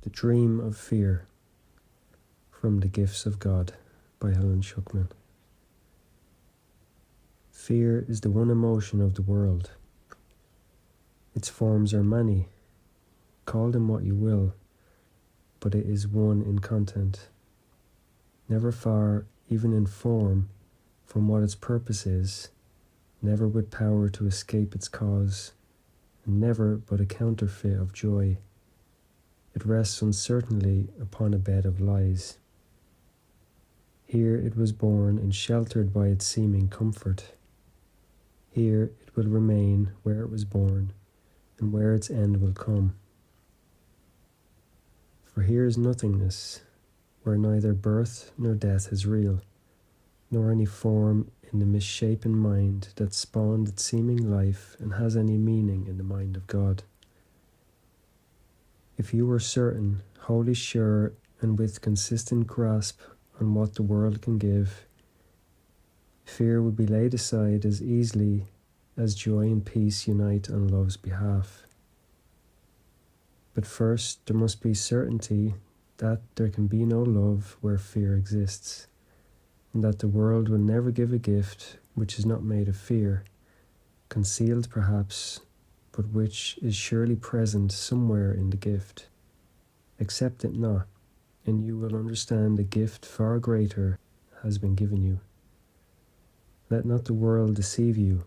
The Dream of Fear, from The Gifts of God by Helen Schucman. Fear is the one emotion of the world. Its forms are many. Call them what you will, but it is one in content. Never far, even in form, from what its purpose is, never with power to escape its cause, and never but a counterfeit of joy. It rests uncertainly upon a bed of lies. Here it was born and sheltered by its seeming comfort. Here it will remain where it was born, and where its end will come. For here is nothingness, where neither birth nor death is real, nor any form in the misshapen mind that spawned its seeming life and has any meaning in the mind of God. If you were certain, wholly sure, and with consistent grasp on what the world can give, fear would be laid aside as easily as joy and peace unite on love's behalf. But first, there must be certainty that there can be no love where fear exists, and that the world will never give a gift which is not made of fear, concealed perhaps, but which is surely present somewhere in the gift. Accept it not, and you will understand a gift far greater has been given you. Let not the world deceive you.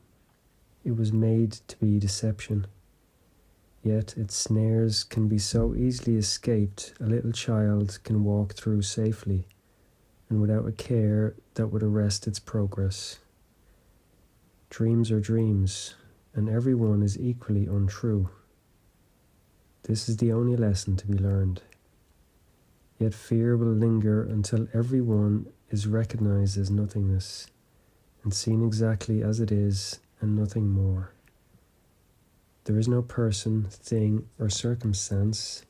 It was made to be deception. Yet its snares can be so easily escaped, a little child can walk through safely, and without a care that would arrest its progress. Dreams are dreams, and every one is equally untrue. This is the only lesson to be learned. Yet fear will linger until every one is recognized as nothingness, and seen exactly as it is, and nothing more. There is no person, thing, or circumstance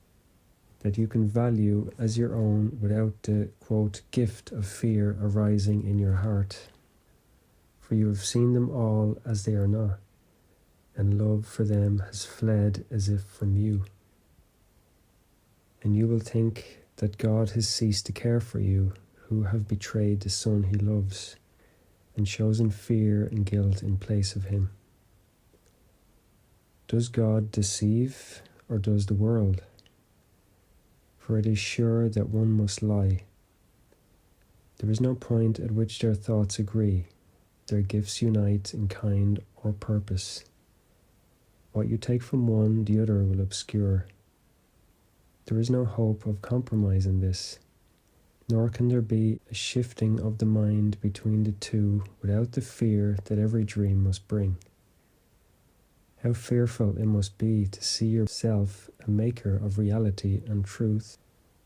that you can value as your own without the, quote, gift of fear arising in your heart. For you have seen them all as they are not, and love for them has fled as if from you. And you will think that God has ceased to care for you, who have betrayed the Son he loves, and chosen fear and guilt in place of him. Does God deceive, or does the world? For it is sure that one must lie. There is no point at which their thoughts agree, their gifts unite in kind or purpose. What you take from one, the other will obscure. There is no hope of compromise in this, nor can there be a shifting of the mind between the two without the fear that every dream must bring. How fearful it must be to see yourself a maker of reality and truth,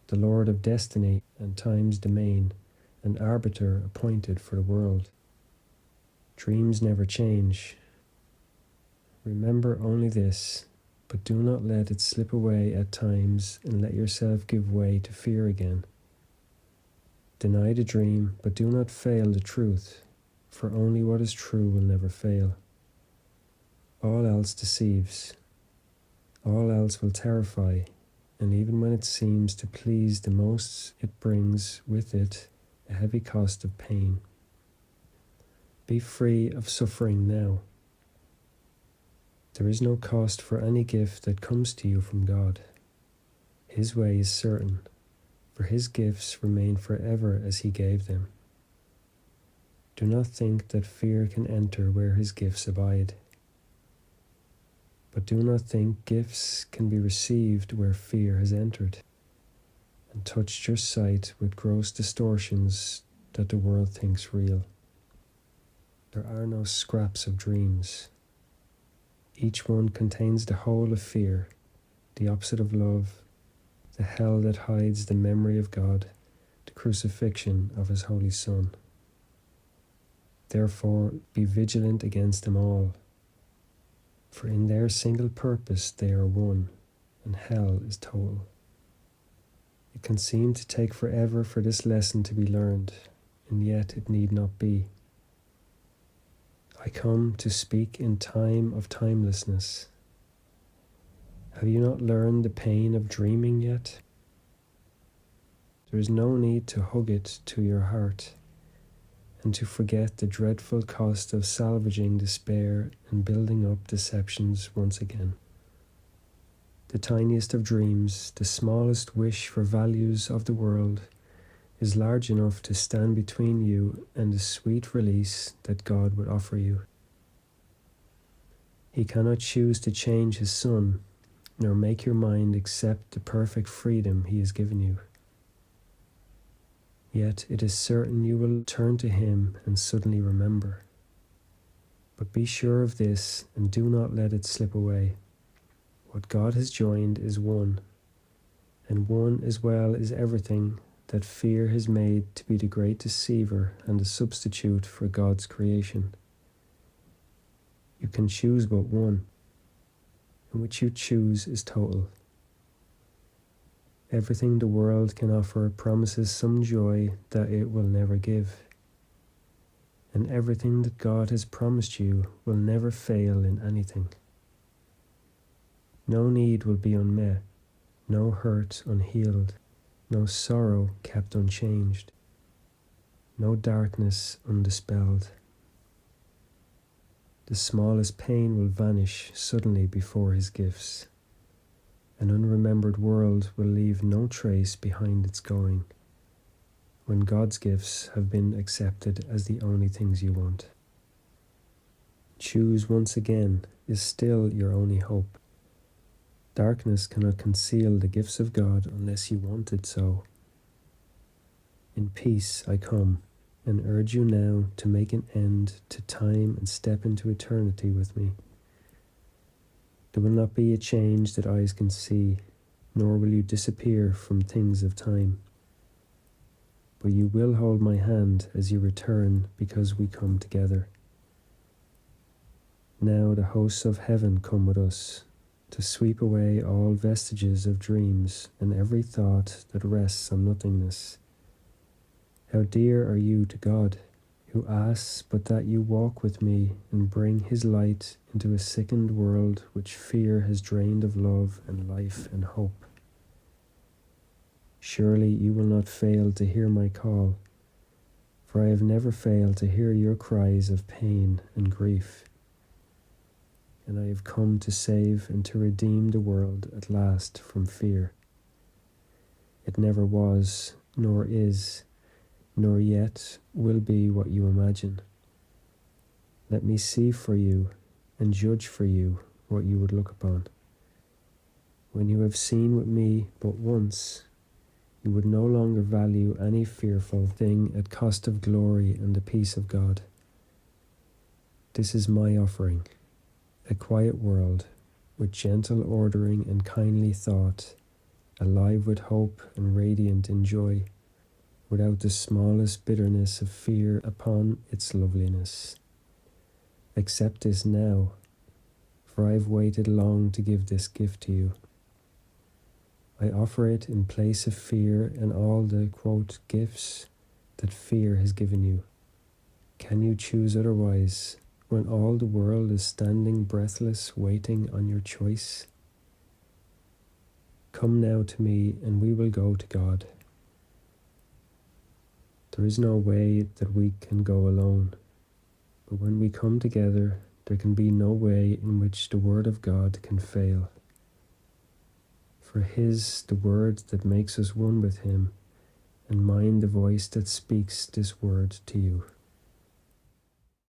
the Lord of destiny and time's domain, an arbiter appointed for the world. Dreams never change. Remember only this, but do not let it slip away at times and let yourself give way to fear again. Deny the dream, but do not fail the truth, for only what is true will never fail. All else deceives. All else will terrify, and even when it seems to please the most, it brings with it a heavy cost of pain. Be free of suffering now. There is no cost for any gift that comes to you from God. His way is certain, for his gifts remain forever as he gave them. Do not think that fear can enter where his gifts abide. But do not think gifts can be received where fear has entered, and touched your sight with gross distortions that the world thinks real. There are no scraps of dreams. Each one contains the whole of fear, the opposite of love, the hell that hides the memory of God, the crucifixion of his holy Son. Therefore, be vigilant against them all, for in their single purpose they are one, and hell is total. It can seem to take forever for this lesson to be learned, and yet it need not be. I come to speak in time of timelessness. Have you not learned the pain of dreaming yet? There is no need to hug it to your heart and to forget the dreadful cost of salvaging despair and building up deceptions once again. The tiniest of dreams, the smallest wish for values of the world, is large enough to stand between you and the sweet release that God would offer you. He cannot choose to change his Son, nor make your mind accept the perfect freedom he has given you. Yet it is certain you will turn to him and suddenly remember. But be sure of this and do not let it slip away. What God has joined is one, and one as well is everything that fear has made to be the great deceiver and the substitute for God's creation. You can choose but one, and which you choose is total. Everything the world can offer promises some joy that it will never give. And everything that God has promised you will never fail in anything. No need will be unmet, no hurt unhealed, no sorrow kept unchanged, no darkness undispelled. The smallest pain will vanish suddenly before his gifts. An unremembered world will leave no trace behind its going, when God's gifts have been accepted as the only things you want. Choose once again is still your only hope. Darkness cannot conceal the gifts of God unless you want it so. In peace I come, and urge you now to make an end to time and step into eternity with me. There will not be a change that eyes can see, nor will you disappear from things of time. But you will hold my hand as you return because we come together. Now the hosts of heaven come with us, to sweep away all vestiges of dreams and every thought that rests on nothingness. How dear are you to God, who asks but that you walk with me and bring his light into a sickened world which fear has drained of love and life and hope. Surely you will not fail to hear my call, for I have never failed to hear your cries of pain and grief. And I have come to save and to redeem the world at last from fear. It never was, nor is, nor yet will be what you imagine. Let me see for you and judge for you what you would look upon. When you have seen with me but once, you would no longer value any fearful thing at cost of glory and the peace of God. This is my offering, a quiet world with gentle ordering and kindly thought, alive with hope and radiant in joy, without the smallest bitterness of fear upon its loveliness. Accept this now, for I have waited long to give this gift to you. I offer it in place of fear and all the, quote, gifts that fear has given you. Can you choose otherwise when all the world is standing breathless waiting on your choice? Come now to me and we will go to God. There is no way that we can go alone, but when we come together, there can be no way in which the word of God can fail. For his the word that makes us one with him, and mine the voice that speaks this word to you.